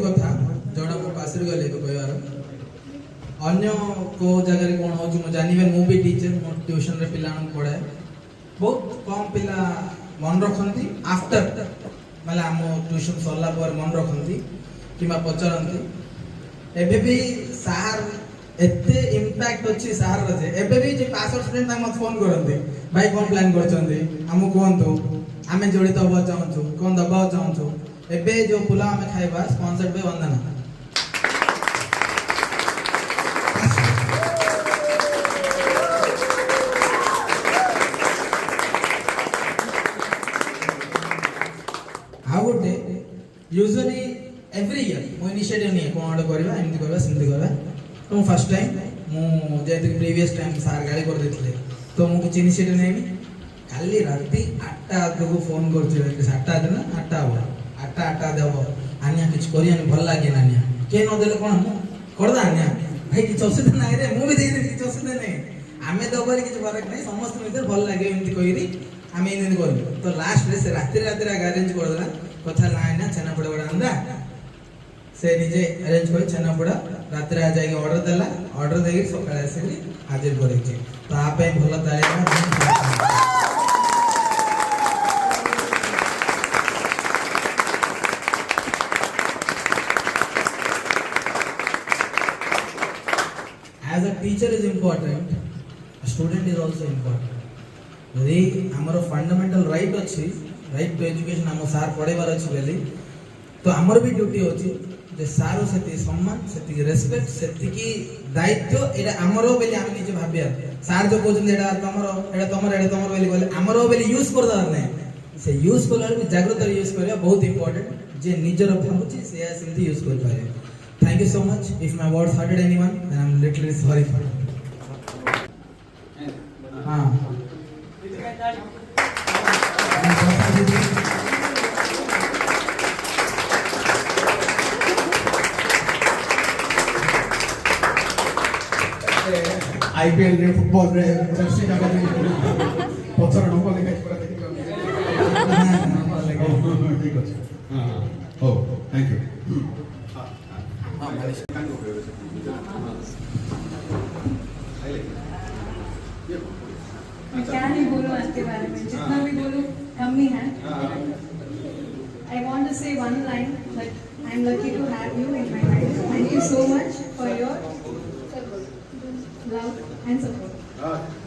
କଥା ଜଣେ ମୋ ପାଶରେ ଗଲେ କହିବାର ଅନ୍ୟ କେଉଁ ଜାଗାରେ କ'ଣ ହେଉଛି ମୁଁ ଜାଣିବେ। ମୁଁ ବି ଟିଚର, ମୋ ଟ୍ୟୁସନରେ ପିଲାମାନଙ୍କୁ ପଢ଼ାଏ। ବହୁତ କମ୍ ପିଲା ମନେ ରଖନ୍ତି ଆଫ୍ଟର, ମାନେ ଆମ ଟ୍ୟୁସନ ସରିଲା ପରେ ମନେ ରଖନ୍ତି କିମ୍ବା ପଚାରନ୍ତି। ଏବେ ବି ସାର୍ ଏତେ ଇମ୍ପାକ୍ଟ ଅଛି ସାର୍ର ଯେ ଏବେ ବି ଯେ ପାସ୍ ଆଉଟ୍ ଷ୍ଟୁଡେଣ୍ଟ ତାଙ୍କୁ ମୋତେ ଫୋନ୍ କରନ୍ତି, ଭାଇ କ'ଣ ପ୍ଲାନ୍ କରିଛନ୍ତି ଆମକୁ କୁହନ୍ତୁ, ଆମେ ଜଡ଼ିତ ହେବାକୁ ଚାହୁଁଛୁ, କ'ଣ ଦେବାକୁ ଚାହୁଁଛୁ। ଏବେ ଯେଉଁ ପୁଲାଉ ଆମେ ଖାଇବା ସ୍ପନ୍ସର୍ଡ ବାଇ ବନ୍ଦନା। ଆଉ ଗୋଟେ ୟୁଜୁଆଲି ଏଭ୍ରି ଇୟର ମୁଁ ଇନିସିଏଟିଭ୍ ନିଏ କ'ଣ ଗୋଟେ କରିବା, ଏମିତି କରିବା ସେମିତି କରିବା। ତ ମୁଁ ଫାର୍ଷ୍ଟ ଟାଇମ୍ ମୁଁ ଯେହେତୁ ପ୍ରିଭିୟସ୍ ଟାଇମ୍ ସାର୍ ଗାଳି କରିଦେଇଥିଲେ ତ ମୁଁ କିଛି ଇନିସିଏଟିଭ୍ ନେଇନି। କାଲି ରାତି 8ଟା ଆଗକୁ ଫୋନ୍ କରୁଛି, 8ଟା ଦିନ 8ଟା ହେବ, 8ଟା ଦେବ ଆନିଆ କିଛି କରିବାନି, ଭଲ ଲାଗେନି ଆନିଆ, କିଏ ନଦେଲେ କ'ଣ ମୁଁ କରିଦା ଆନିଆ, ଭାଇ କିଛି ଅସୁବିଧା ନାହିଁ ରେ, ମୁଁ ବି ଦେଇଦେବି, କିଛି ଅସୁବିଧା ନାହିଁ, ଆମେ ଦେବାରେ କିଛି ଫରକ ନାହିଁ, ସମସ୍ତଙ୍କ ଭିତରେ ଭଲ ଲାଗେ ଏମିତି କହିରି ଆମେ ଏମିତି କରିବୁ। ତ ଲାଷ୍ଟରେ ସେ ରାତିରେ ଆରେଞ୍ଜ କରିଦେଲା, କଥା ନାହିଁ ନା ଛେନାପୋଡ଼ ଗୋଟେ ଆଣିଲା, ସେ ନିଜେ ଆରେଞ୍ଜ କରି ଛେନାପୋଡ଼ ରାତିରେ ଯାଇକି ଅର୍ଡର ଦେଲା, ଅର୍ଡର ଦେଇକି ସକାଳେ ଆସିକି ହାଜିର କରିଛି। ତା ପାଇଁ ଭଲ ତାଳି। As a teacher is important, a student is also important. यदि आमर फंडामेंटल राइट अच्छी, राइट टू एजुकेशन आम सार पढ़ेबार अच्छी बेली तो आमर भी ड्यूटी अच्छी जे सार से सम्मान, से रेस्पेक्ट, से दायित्व एटा आमर बेली आम निजे भाबिया। सार जो कहते एटा तमर एटा तमर एटा तमर बेली कहले आमर बेली यूज कर दर नै, से यूज करला भी जागृत यूज करया बहुत इंपोर्टेंट। जे निजर भाबुची से सेमती यूज कर पारे। Thank you so much. If my words hurted anyone, then I'm literally sorry for it. IPL रे फुटबॉल रे जर्सी का पछर नको लेके पूरा देखि ठीक अछि। हां ओ थैंक यू। मैं क्या नहीं बोलूं इसके बारे में, जितना भी बोलूं कम ही है। I want to say one line that I'm lucky to have you in my life. Thank you so much for your love and support.